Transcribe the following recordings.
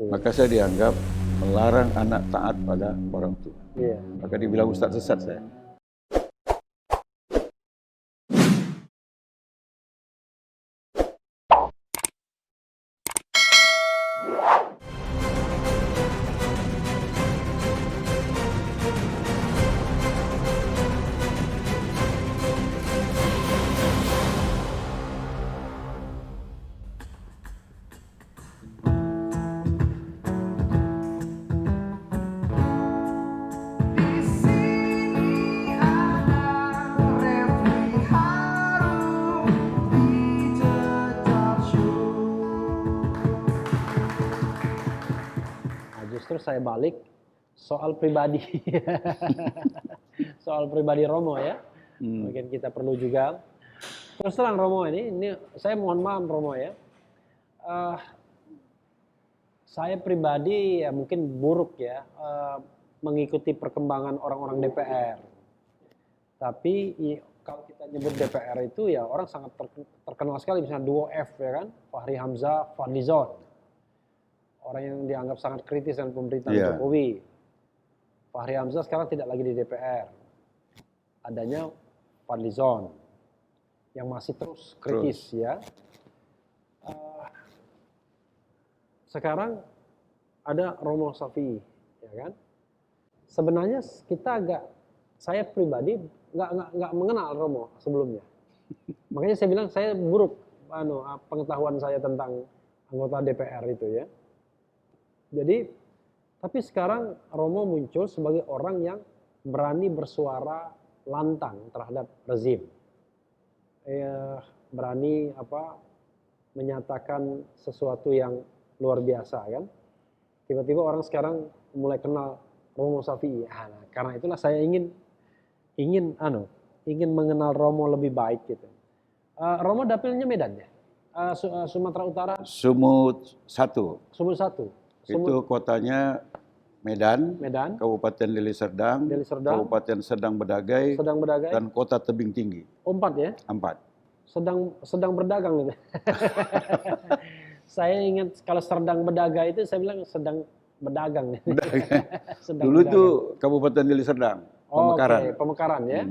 Maka saya dianggap melarang anak taat pada orang tua. Iya. Maka dibilang ustaz sesat saya. Justru saya balik soal pribadi, soal pribadi Romo ya. Mungkin kita perlu juga terus terang Romo ini saya mohon maaf Romo ya. Saya pribadi ya mungkin buruk ya mengikuti perkembangan orang-orang DPR. Tapi kalau kita nyebut DPR itu ya orang sangat terkenal sekali, misalnya duo F ya kan, Fahri Hamzah, Fadlizon. Orang yang dianggap sangat kritis dengan pemerintahan Jokowi. Fahri Hamzah sekarang tidak lagi di DPR. Adanya Fadlizon yang masih terus kritis ya. Sekarang ada Romo Shafi'i, ya kan? Sebenarnya saya pribadi nggak mengenal Romo sebelumnya. Makanya saya bilang saya buruk pengetahuan saya tentang anggota DPR itu ya. Jadi, tapi sekarang Romo muncul sebagai orang yang berani bersuara lantang terhadap rezim. Berani menyatakan sesuatu yang luar biasa kan. Tiba-tiba orang sekarang mulai kenal Romo Shafi'i. Nah, karena itulah saya ingin mengenal Romo lebih baik gitu. Romo dapilnya Medan ya? Sumatera Utara? Sumut 1. Sumut 1. Itu kotanya Medan, Kabupaten Deli Serdang, Kabupaten Sedang Bedagai, dan Kota Tebing Tinggi. 4 ya? 4. Sedang berdagang gitu. Saya ingat kalau Serdang Bedagai itu saya bilang sedang berdagang. Dulu itu Kabupaten Deli Serdang, Pemekaran. Okay. Pemekaran ya.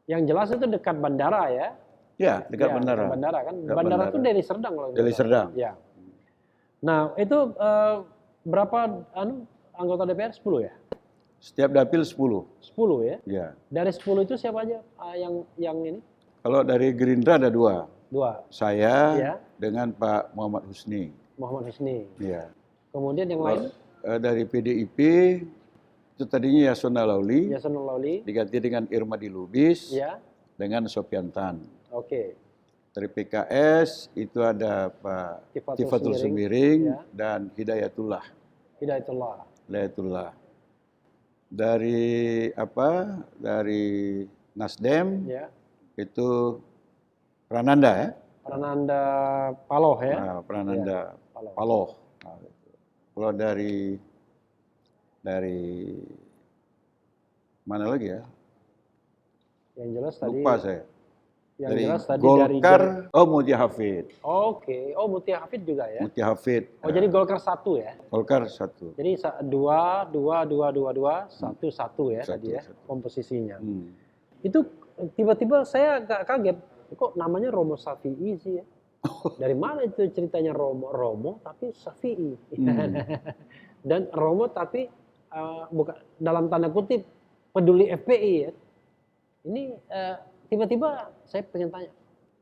Yang jelas itu dekat bandara ya. Ya, dekat bandara. Dekat bandara kan. Bandara itu Deli Serdang loh. Deli Serdang. Ya. Nah, itu berapa anggota DPR? 10 ya? Setiap dapil 10. 10 ya? Ya. Dari 10 itu siapa aja yang ini? Kalau dari Gerindra ada 2. 2. Saya dengan Pak Muhammad Husni. Muhammad Husni. Iya. Kemudian yang lain? Dari PDIP itu tadinya Yasona Lauli. Diganti dengan Irmadi Lubis. Ya. Dengan Sopian Tan. Oke. Dari PKS itu ada Pak Tifatul Sembiring dan Hidayatullah. Dari Nasdem itu Prananda ya. Prananda Paloh ya. Prananda Paloh. Kalau dari mana lagi ya? Yang jelas tadi. Lupa saya. Yang dari jelas tadi Golkar, Mutia Hafid. Oke. Mutia Hafid juga ya? Mutia Hafid. Jadi Golkar 1 ya? Golkar 1. Jadi 2, 1 ya tadi ya komposisinya. Itu tiba-tiba saya agak kaget, kok namanya Romo Shafi'i sih ya? Dari mana itu ceritanya Romo tapi Shafi'i? Dan Romo tapi bukan dalam tanda kutip peduli FPI ya? Ini tiba-tiba saya pengen tanya,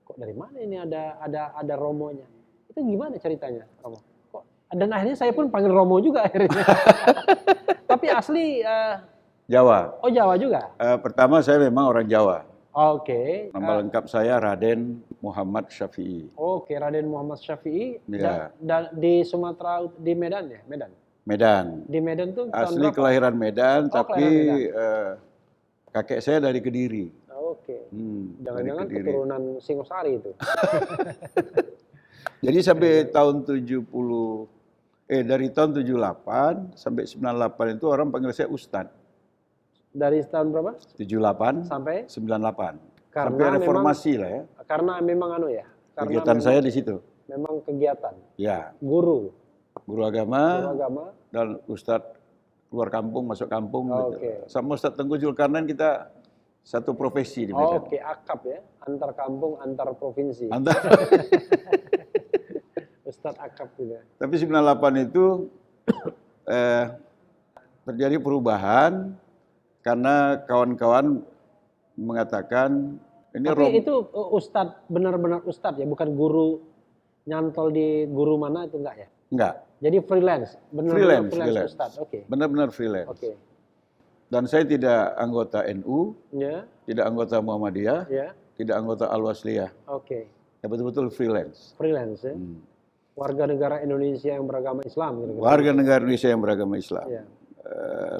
kok dari mana ini ada Romonya? Itu gimana ceritanya, Romo? Kok? Dan akhirnya saya pun panggil Romo juga akhirnya. Tapi asli Jawa. Oh, Jawa juga? Pertama saya memang orang Jawa. Oke. Nama lengkap saya Raden Muhammad Shafi'i. Oke, Raden Muhammad Shafi'i. Ya. Di Sumatera, di Medan ya? Medan. Di Medan tuh asli kelahiran Medan, tapi kakek saya dari Kediri. Oke. Jangan-jangan keturunan Singosari itu. Jadi sampai tahun dari tahun 78 sampai 98 itu orang panggil saya Ustadz. Dari tahun berapa? 78 sampai 98. Karena sampai reformasi lah ya. Karena memang kegiatan saya di situ. Memang kegiatan. Ya. Guru. Guru agama. Guru agama. Dan Ustadz keluar kampung, masuk kampung. Oke. Gitu. Sama Ustadz Tengku Zulkarnain kita satu profesi di Medan. Oke, akap ya. Antar kampung, antar provinsi. Antar. Ustadz akap juga. Tapi 98 itu terjadi perubahan karena kawan-kawan mengatakan ini Tapi itu Ustadz, benar-benar Ustadz ya, bukan guru nyantol di guru mana itu enggak ya? Enggak. Jadi freelance, benar-benar freelance Ustadz. Oke. Benar-benar freelance. Oke. Dan saya tidak anggota NU, Ya. tidak anggota Muhammadiyah, Ya. tidak anggota Al-Wasliyah. Oke. Ya betul-betul freelance. Freelance ya. Warga negara Indonesia yang beragama Islam. Kira-kira. Warga negara Indonesia yang beragama Islam. Ya.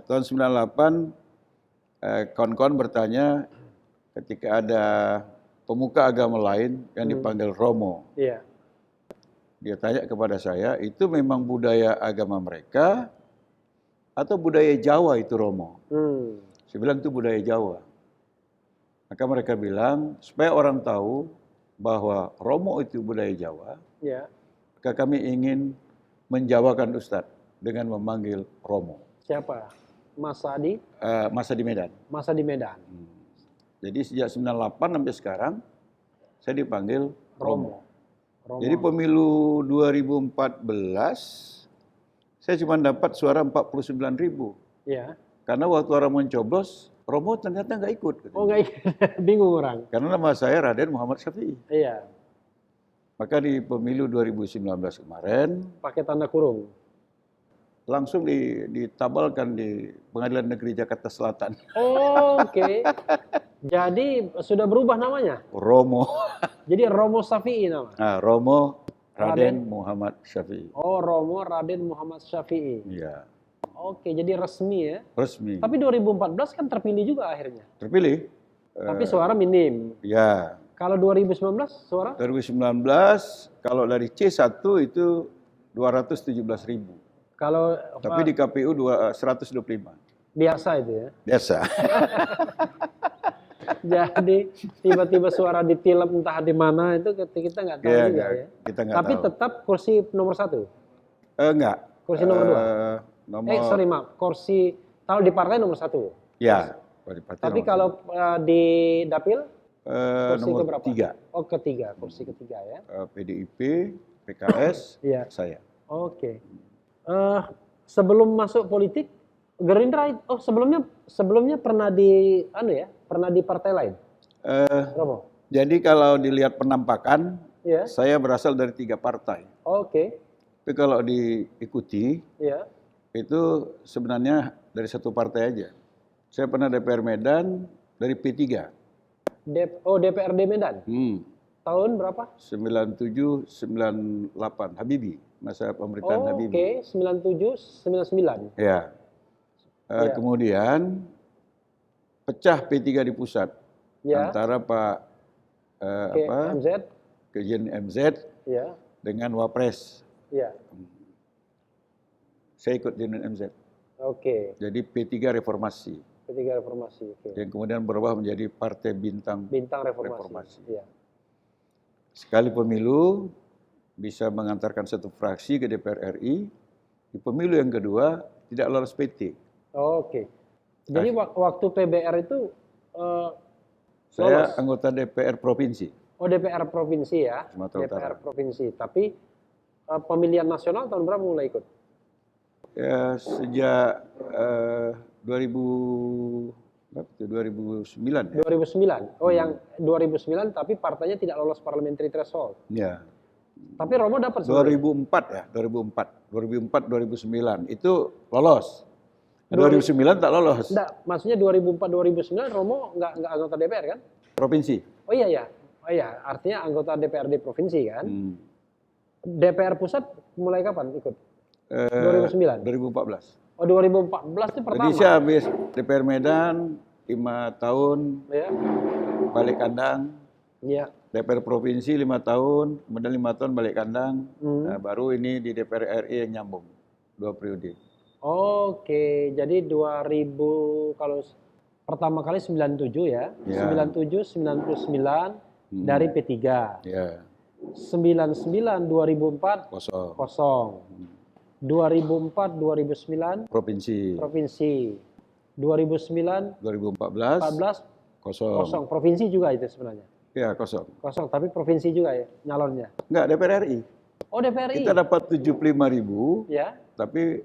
Tahun 98, kawan-kawan bertanya ketika ada pemuka agama lain yang dipanggil Romo. Iya. Dia tanya kepada saya, itu memang budaya agama mereka atau budaya Jawa itu Romo? Saya bilang itu budaya Jawa. Maka mereka bilang, supaya orang tahu bahwa Romo itu budaya Jawa, Ya. maka kami ingin menjawakan Ustadz dengan memanggil Romo. Siapa? Mas Adi? Masa di Medan. Masa di Medan. Jadi sejak 98 sampai sekarang, saya dipanggil Romo. Jadi Romo. pemilu 2014, saya cuma dapat suara 49.000. Ya. Karena waktu orang mencoblos, Romo ternyata nggak ikut. Oh nggak ikut, bingung orang. Karena nama saya Raden Muhammad Syafi'i. Iya. Maka di pemilu 2019 kemarin, Pakai tanda kurung. langsung ditabalkan di Pengadilan Negeri Jakarta Selatan. Oh, oke. Jadi sudah berubah namanya? Romo. Jadi Romo Syafi'i nama? Nah, Romo Raden Muhammad Syafi'i. Oh, Romo Raden Muhammad Syafi'i. Iya. Oke, jadi resmi ya? Resmi. Tapi 2014 kan terpilih juga akhirnya? Terpilih. Tapi suara minim. Ya. Kalau 2019 suara? 2019, kalau dari C1 itu 217.000. Kalau Tapi di KPU 125. biasa itu ya? Biasa. Jadi tiba-tiba suara ditilep entah di mana itu kita nggak tahu juga ya. Kita nggak Tapi tahu. tetap kursi nomor 1? Enggak. Kursi nomor 2? Nomor, Maaf, kursi kalau di partai nomor 1. Ya, kalau di partai Tapi nomor kalau di dapil kursi nomor keberapa? 3. Oh, ketiga, kursi ketiga ya. PDIP, PKS, Iya. saya. Oke. Sebelum masuk politik, Gerindra sebelumnya pernah di pernah di partai lain? Romo? Jadi kalau dilihat penampakan, Iya. saya berasal dari 3 partai. Oke. Tapi kalau diikuti, Iya. itu sebenarnya dari 1 partai aja. Saya pernah DPR Medan dari P3. DPRD Medan. Tahun berapa? 97, 98, Habibie, masa pemerintahan Habibie. Oke, 97, 99. Ya. Kemudian pecah P3 di pusat Ya. antara Pak MZ. Kejen MZ Ya. dengan Wapres. Ya. Saya ikut Jenin MZ. Oke. Jadi P3 Reformasi. P3 Reformasi. Oke. Yang kemudian berubah menjadi Partai Bintang Reformasi. Ya. Sekali pemilu bisa mengantarkan 1 fraksi ke DPR RI. Di pemilu yang kedua tidak lolos PT. Oke. Jadi waktu PBR itu Saya lolos? anggota DPR Provinsi. Oh, DPR Provinsi ya. Sumatera DPR Utara. Provinsi. Tapi pemilihan nasional tahun berapa mulai ikut? Ya, sejak 2009 ya. 2009. Oh, yang 2009 tapi partainya tidak lolos parliamentary threshold. Ya. Tapi Romo dapat 2004 ya, 2004 2009 itu lolos. 2009 tak lolos. Enggak, maksudnya 2004 2009 Romo enggak anggota DPR kan? Provinsi. Oh iya ya. Oh iya, artinya anggota DPRD provinsi kan? DPR pusat mulai kapan ikut? 2009. 2014. Oh, 2014 itu pertama. Jadi saya habis DPR Medan 5 tahun, Ya. balik kandang. Iya. DPR Provinsi 5 tahun, kemudian 5 tahun balik kandang. Nah, baru ini di DPR RI yang nyambung 2 periode. Oke, jadi 2000 kalau pertama kali 97 ya. 97 99 dari P3. Ya. 99 2004 Kosong. kosong. 2004, 2009 provinsi. provinsi. 2009, 2014 14 kosong. kosong. Provinsi juga itu sebenarnya. Ya, kosong. Kosong, tapi provinsi juga ya nyalonnya. Enggak, DPR RI. Oh, DPR RI. Kita dapat 75.000, Ya. tapi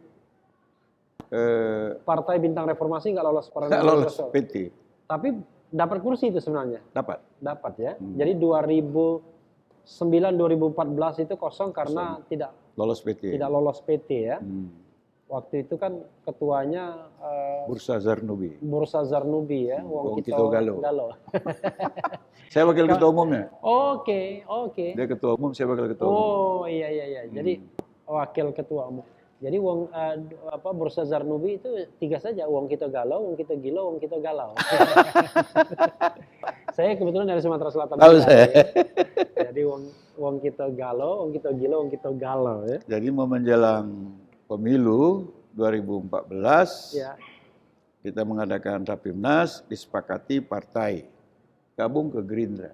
Partai Bintang Reformasi nggak lolos nggak lolos PT. Tapi dapat kursi itu sebenarnya. Dapat Ya. Jadi 2009-2014 itu kosong karena tidak lolos PT. Tidak lolos PT ya. Waktu itu kan ketuanya Bursa Zarnubi. Bursa Zarnubi ya, Wong Kito Galo. Saya wakil ketua umumnya. Oke. Dia ketua umum, saya wakil ketua umum. Oh iya. Jadi wakil ketua umum. Jadi Bursa Zarnubi itu 3 saja, Wong Kito Galo, Wong Kito Gilo, Wong Kito Galau. Saya kebetulan dari Sumatera Selatan. Tahu saya. Ya. Jadi Wong Kito Galo, Wong Kito Gilo, Wong Kito Galau ya. Jadi mau menjelang pemilu 2014, ya, kita mengadakan Rapimnas, disepakati partai gabung ke Gerindra.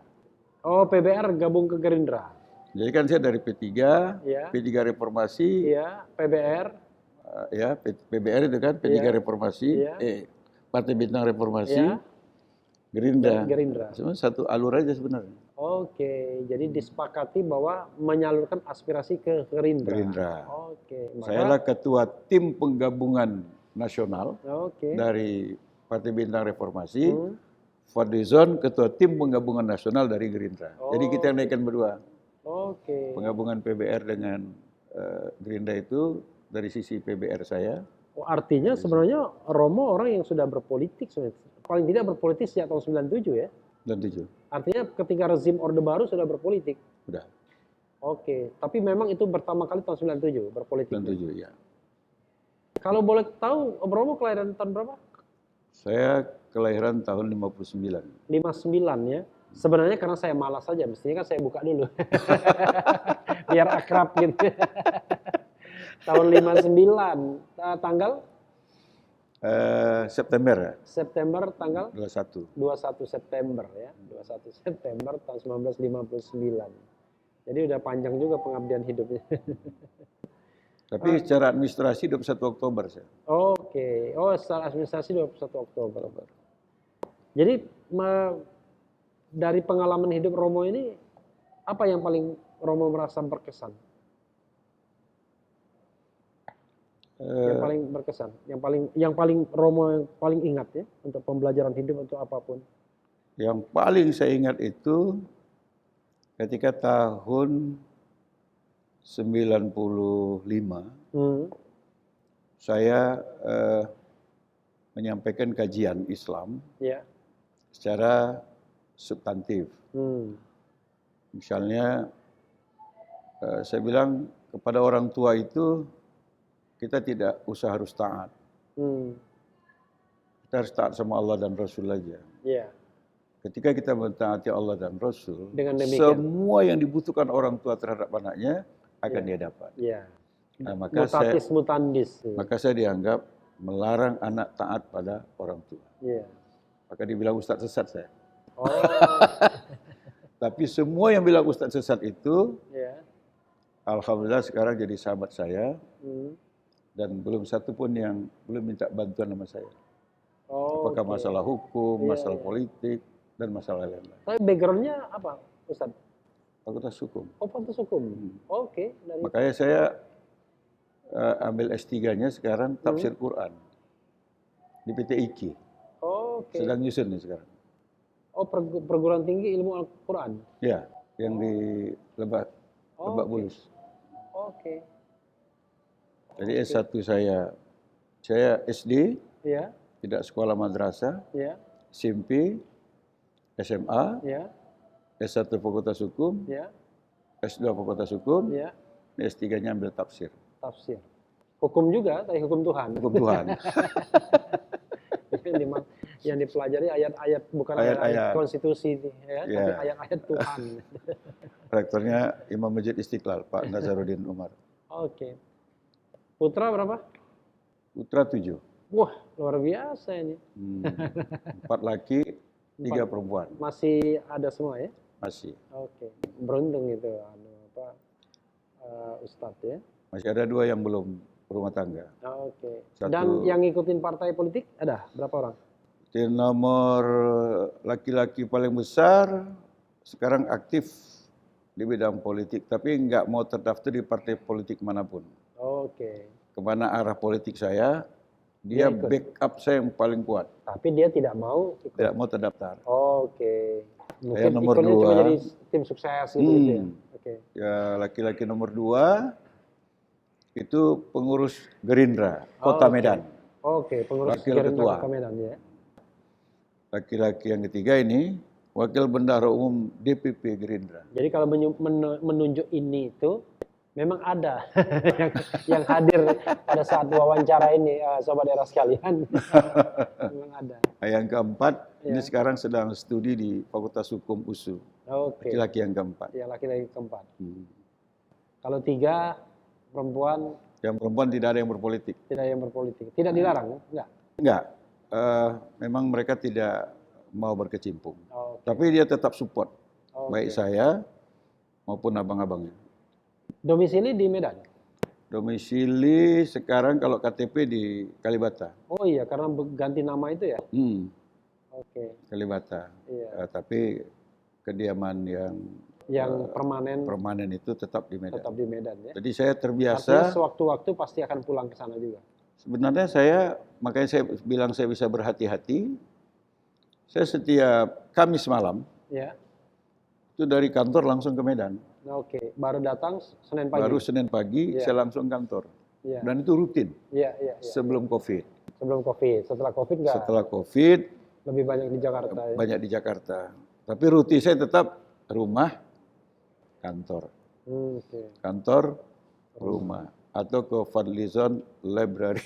Oh, PBR gabung ke Gerindra. Jadi kan saya dari P3, ya. P3 Reformasi, ya, PBR, ya PBR itu kan P3 ya. Reformasi, ya. Partai Bintang Reformasi, ya. Gerindra. Sebenarnya satu alur aja sebenarnya. Oke, jadi disepakati bahwa menyalurkan aspirasi ke Gerindra. Oke. Saya adalah ketua tim penggabungan nasional dari Partai Bintang Reformasi. Fadlizon ketua tim penggabungan nasional dari Gerindra. Jadi kita yang naikkan berdua. Penggabungan PBR dengan Gerindra itu dari sisi PBR saya. Oh, artinya sebenarnya Romo orang yang sudah berpolitik, paling tidak berpolitik sejak tahun 97 ya? 97. Artinya ketika rezim Orde Baru sudah berpolitik? Sudah. Oke, tapi memang itu pertama kali tahun 97 berpolitik? 97, ya. Kalau boleh tahu, Romo kelahiran tahun berapa? Saya kelahiran tahun 59. 59 ya? Sebenarnya karena saya malas saja, mestinya kan saya buka dulu. Biar akrab gitu. Tahun 59, tanggal? September. September tanggal? 21. 21 September ya. 21 September tahun 1959. Jadi udah panjang juga pengabdian hidupnya. Tapi secara administrasi 21 Oktober saya. Oke. Oh, secara administrasi 21 Oktober. Jadi dari pengalaman hidup Romo ini, apa yang paling Romo merasa berkesan? Yang paling berkesan, yang paling Romo yang paling ingat ya untuk pembelajaran hidup untuk apapun. Yang paling saya ingat itu ketika tahun 95 saya menyampaikan kajian Islam secara substantif. Misalnya saya bilang kepada orang tua itu kita tidak usah harus taat. Kita harus taat sama Allah dan Rasul aja. Ketika kita mentaati Allah dan Rasul, semua yang dibutuhkan orang tua terhadap anaknya akan dia dapat. Nah, maka saya dianggap melarang anak taat pada orang tua. Maka dibilang ustadz sesat saya. Tapi semua yang bilang ustadz sesat itu, alhamdulillah sekarang jadi sahabat saya. Dan belum satu pun yang belum minta bantuan sama saya. Apakah masalah hukum, masalah politik, dan masalah lain-lain. Tapi background-nya apa, Ustaz? Fakultas Hukum. Oh, Fakultas Hukum. Oke. Makanya saya ambil S3-nya sekarang tafsir Quran di PT IKI. Sedang nyusun nih sekarang. Oh, perguruan tinggi ilmu Al-Quran? Ya, yang di Lebak Bulus. Jadi S1 saya SD, tidak sekolah madrasah, SMP, SMA, S1 Fakultas Hukum, S2 Fakultas Hukum, S3-nya ambil tafsir. Hukum juga, tapi hukum Tuhan. Hukum Tuhan. Yang dipelajari ayat-ayat, bukan ayat-ayat konstitusi, tapi ayat-ayat Tuhan. Rektornya Imam Masjid Istiqlal, Pak Nazaruddin Umar. Putra berapa? Putra 7. Wah, luar biasa ini. 4 laki, 3 perempuan. Masih ada semua ya? Masih. Beruntung itu, Ustadz ya. Masih ada 2 yang belum rumah tangga. Oke. Dan yang ngikutin partai politik ada berapa orang? Di nomor laki-laki paling besar sekarang aktif di bidang politik, tapi nggak mau terdaftar di partai politik manapun. Oke. Kemana arah politik saya, dia backup saya yang paling kuat. Tapi dia tidak mau ikut. Tidak mau terdaftar. Oke. Mungkin saya nomor 2. Cuma jadi tim sukses gitu ya. Oke. Ya, laki-laki nomor 2 itu pengurus Gerindra Kota Medan. Oke, pengurus Gerindra Kota Medan ya. Laki-laki yang ketiga ini wakil bendahara umum DPP Gerindra. Jadi kalau menunjuk ini itu memang ada yang hadir pada saat wawancara ini, sobat era sekalian. Memang ada. Yang keempat ini sekarang sedang studi di Fakultas Hukum USU. Laki-laki yang keempat. Ya, laki-laki keempat. Kalau 3 perempuan. Yang perempuan tidak ada yang berpolitik. Tidak ada yang berpolitik. Tidak dilarang, enggak? Enggak. Memang mereka tidak mau berkecimpung. Tapi dia tetap support. Baik saya maupun abang-abangnya. Domisili di Medan? Domisili sekarang kalau KTP di Kalibata. Oh iya, karena ganti nama itu ya? Oke. Kalibata. Iya. Tapi kediaman yang permanen itu tetap di Medan. Tetap di Medan ya. Jadi saya terbiasa. Artinya sewaktu-waktu pasti akan pulang ke sana juga. Sebenarnya makanya saya bilang saya bisa berhati-hati. Saya setiap Kamis malam, itu dari kantor langsung ke Medan. Oke, baru datang Senin pagi. Baru Senin pagi saya langsung kantor. Dan itu rutin. Sebelum COVID. Sebelum COVID, setelah COVID enggak? Setelah COVID lebih banyak di Jakarta. Banyak di Jakarta. Tapi rutin saya tetap rumah, kantor. Kantor, rumah. Atau ke Fadlizon Library.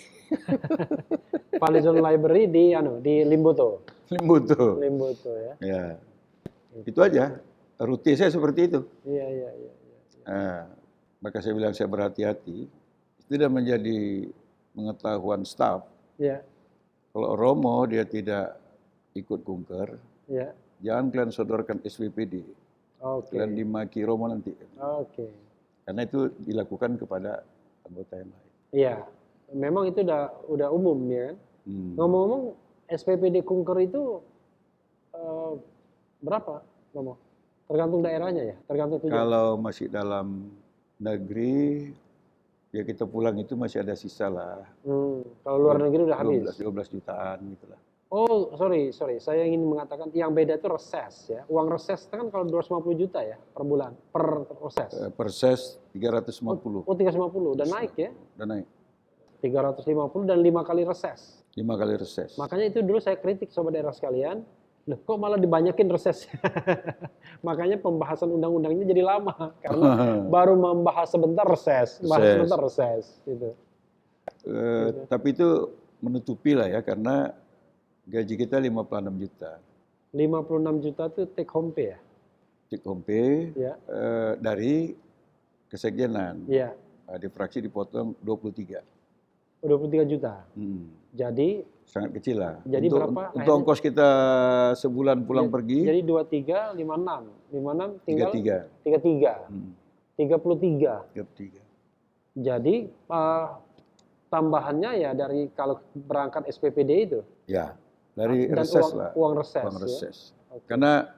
Fadlizon Library di Limboto. Limboto ya. Ya. Itu aja. Rutin saya seperti itu. Iya. Maka saya bilang saya berhati-hati. Itu sudah menjadi pengetahuan staf. Iya. Kalau Romo dia tidak ikut kunker, jangan kalian sodorkan SPPD. Kalian dimaki Romo nanti. Karena itu dilakukan kepada anggota yang lain. Iya, memang itu udah umum ya. Ngomong-ngomong, SPPD kunker itu berapa, Romo? Tergantung daerahnya ya, tergantung tujuan. Kalau masih dalam negeri, ya kita pulang itu masih ada sisa lah. Kalau luar negeri udah habis. 12 jutaan gitulah. Oh, sorry. Saya ingin mengatakan yang beda itu reses ya. Uang reses kan kalau 250 juta ya per bulan, per reses. Per ses 350. Oh, 350. Udah naik ya? Udah naik. 350 dan 5 kali reses. 5 kali reses. Makanya itu dulu saya kritik sobat daerah sekalian. Loh, kok malah dibanyakin reses? Makanya pembahasan undang-undangnya jadi lama. Karena baru membahas sebentar reses. Sebentar reses. Gitu. Tapi itu menutupi lah ya, karena gaji kita 56 juta. 56 juta itu take home pay ya? Take home pay dari kesekjenan. Iya. Di fraksi dipotong 23. 23 juta. Jadi sangat kecil lah. Jadi berapa? Untuk ongkos kita sebulan pulang pergi. Jadi 23, 56. 56 tinggal 33. 33. Jadi tambahannya ya dari kalau berangkat SPPD itu? Ya, dari reses lah. Uang reses. Uang reses. Ya? Karena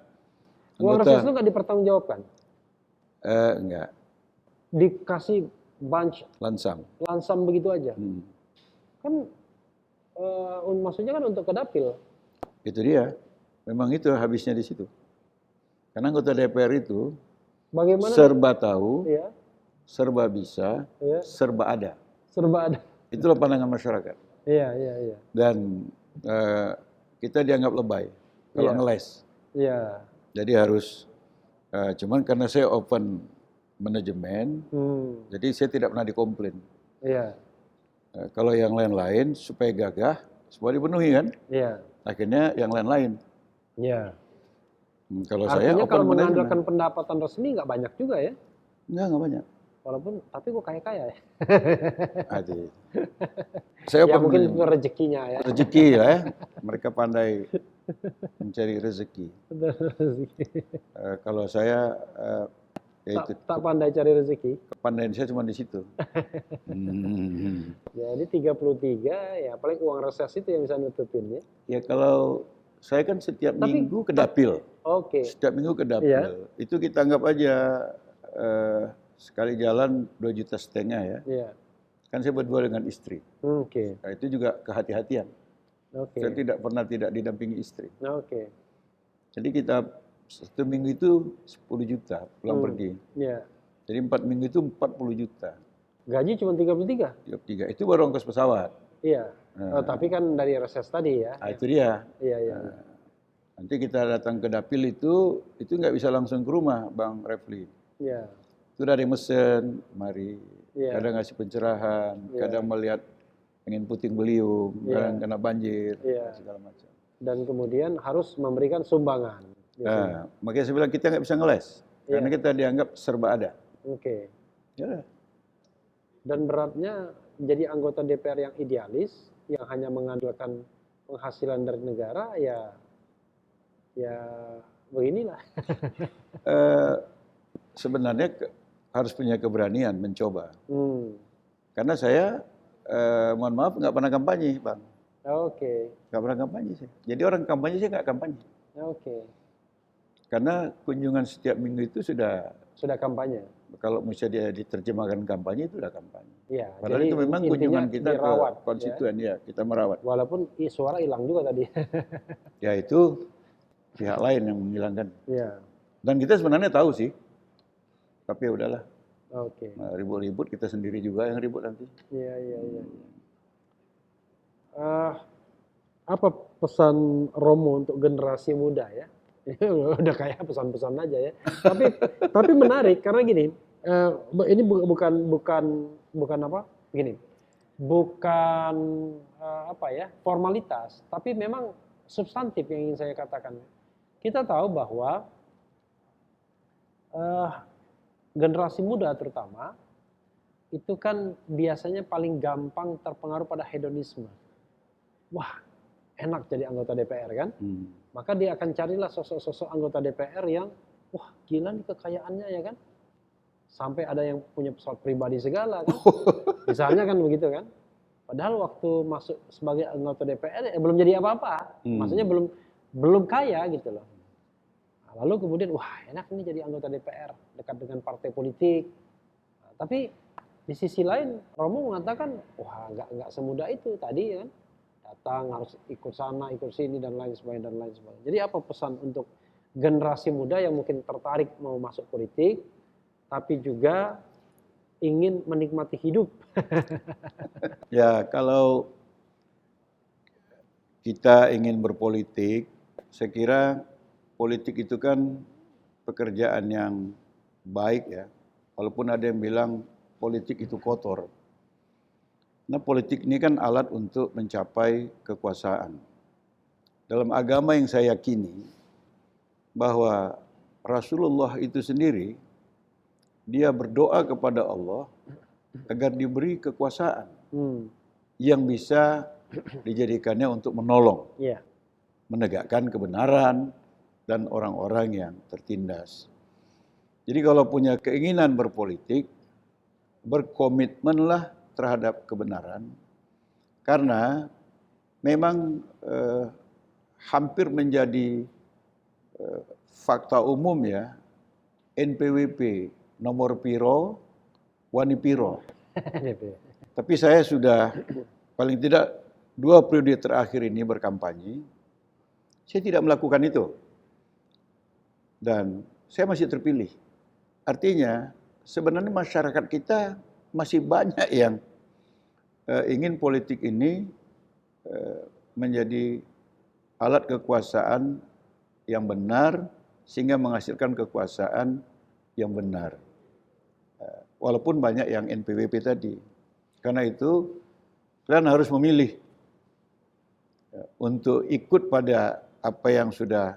uang reses itu nggak dipertanggungjawabkan? Enggak. Dikasih bunch lansam begitu aja. Kan maksudnya kan untuk ke dapil. Itu dia. Memang itu habisnya di situ. Karena anggota DPR itu bagaimana serba tahu, serba bisa, serba ada. Serba ada. Itulah pandangan masyarakat. Iya. Dan kita dianggap lebay kalau ngeles. Iya. Jadi harus cuman karena saya open manajemen, jadi saya tidak pernah dikomplain. Iya. Kalau yang lain-lain supaya gagah, semua dipenuhi kan? Iya. Akhirnya yang lain-lain. Iya. Kalau artinya saya kalau mengandalkan pendapatan resmi nggak banyak juga ya? Nggak banyak. Walaupun, tapi kok kaya-kaya ya? Saya ya mungkin rezekinya ya. Rezeki ya, mereka pandai mencari rezeki. Kalau saya tak pandai cari rezeki. Kepandaian saya cuma di situ. Jadi 33 ya paling uang reses itu yang bisa nutupin ya. Ya kalau saya kan setiap minggu ke dapil. Oke. Setiap minggu ke dapil. Iya. Itu kita anggap aja sekali jalan 2,5 juta ya. Iya. Kan saya berdua dengan istri. Oke. Nah, itu juga kehati-hatian. Oke. Saya tidak pernah tidak didampingi istri. Oke. Jadi kita satu minggu itu 10 juta pulang pergi. Iya. Jadi 4 minggu itu 40 juta. Gaji cuma 33? 33. Itu baru ongkos pesawat. Iya. Tapi kan dari reses tadi ya. Nah, itu dia. Iya. Nanti kita datang ke dapil itu nggak bisa langsung ke rumah, Bang Refli. Iya. Itu dari mesen, mari. Iya. Kadang ngasih pencerahan, kadang melihat angin puting beliung, kadang kena banjir, segala macam. Dan kemudian harus memberikan sumbangan. Nah, makanya saya bilang kita nggak bisa ngeles, karena kita dianggap serba ada. Oke. Ya. Dan beratnya jadi anggota DPR yang idealis, yang hanya mengandalkan penghasilan dari negara, ya beginilah. Sebenarnya harus punya keberanian mencoba. Karena saya, mohon maaf, nggak pernah kampanye, Bang. Oke. Nggak pernah kampanye sih. Jadi orang kampanye saya nggak kampanye. Oke. Karena kunjungan setiap minggu itu sudah kampanye. Kalau misalnya diterjemahkan kampanye itu sudah kampanye. Iya. Padahal itu memang kunjungan kita dirawat, ke konstituen ya, kita merawat. Walaupun suara hilang juga tadi. Ya itu pihak lain yang menghilangkan. Iya. Dan kita sebenarnya tahu sih, tapi ya udahlah. Oke. Nah, ribut-ribut kita sendiri juga yang ribut nanti. Iya. Apa pesan Romo untuk generasi muda ya? Udah kayak pesan-pesan aja ya. Tapi menarik karena gini, ini bukan apa? Gini, bukan formalitas, tapi memang substantif yang ingin saya katakan. Kita tahu bahwa generasi muda terutama itu kan biasanya paling gampang terpengaruh pada hedonisme. Wah, enak jadi anggota DPR kan? Maka dia akan carilah sosok-sosok anggota DPR yang, wah gila nih kekayaannya ya kan? Sampai ada yang punya pesawat pribadi segala kan? Misalnya kan begitu kan? Padahal waktu masuk sebagai anggota DPR belum jadi apa-apa. Maksudnya belum kaya gitu loh. Lalu kemudian, wah enak nih jadi anggota DPR, dekat dengan partai politik. Tapi di sisi lain Romo mengatakan, wah nggak semudah itu tadi kan? Datang harus ikut sana, ikut sini dan lain sebagainya. Jadi apa pesan untuk generasi muda yang mungkin tertarik mau masuk politik, tapi juga ingin menikmati hidup? Ya kalau kita ingin berpolitik, saya kira politik itu kan pekerjaan yang baik ya. Walaupun ada yang bilang politik itu kotor. Nah, politik ini kan alat untuk mencapai kekuasaan. Dalam agama yang saya yakini, bahwa Rasulullah itu sendiri, dia berdoa kepada Allah agar diberi kekuasaan yang bisa dijadikannya untuk menolong, menegakkan kebenaran, dan orang-orang yang tertindas. Jadi kalau punya keinginan berpolitik, berkomitmenlah terhadap kebenaran, karena memang hampir menjadi fakta umum ya, NPWP nomor piro, wani piro. Tapi saya sudah paling tidak 2 periode terakhir ini berkampanye, saya tidak melakukan itu. Dan saya masih terpilih. Artinya sebenarnya masyarakat kita masih banyak yang ingin politik ini menjadi alat kekuasaan yang benar sehingga menghasilkan kekuasaan yang benar. Walaupun banyak yang NPWP tadi. Karena itu kalian harus memilih untuk ikut pada apa yang sudah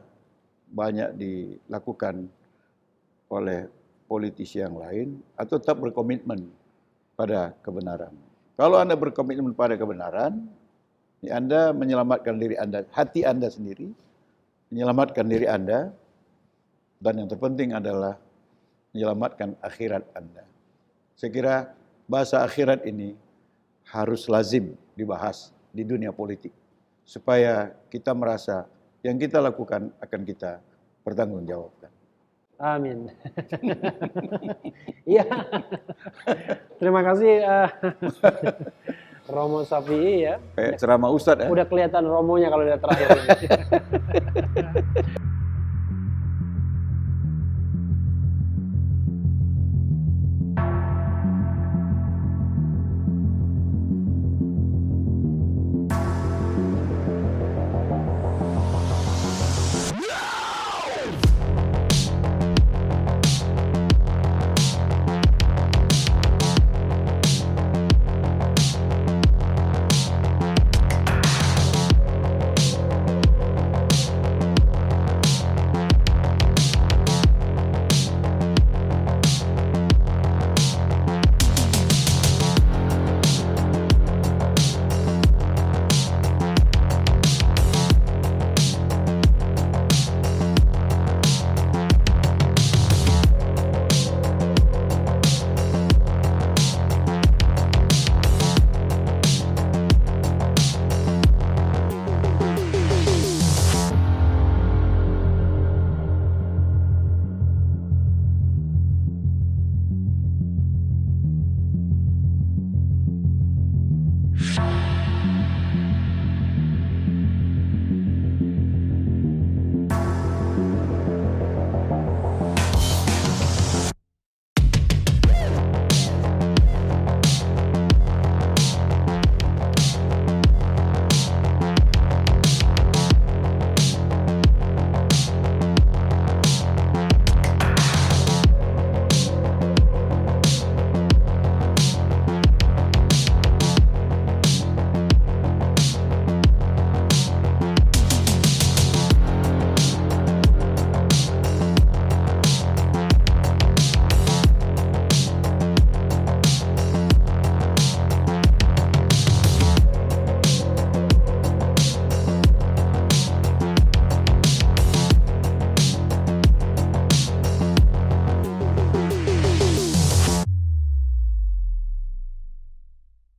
banyak dilakukan oleh politisi yang lain atau tetap berkomitmen pada kebenaran. Kalau Anda berkomitmen pada kebenaran, Anda menyelamatkan diri Anda, hati Anda sendiri, menyelamatkan diri Anda, dan yang terpenting adalah menyelamatkan akhirat Anda. Saya kira bahasa akhirat ini harus lazim dibahas di dunia politik. Supaya kita merasa yang kita lakukan akan kita pertanggungjawabkan. Amin. Iya. Terima kasih Romo Shafi'i ya. Kayak ceramah Ustadz ya. Udah kelihatan Romonya kalau dia terakhir ini.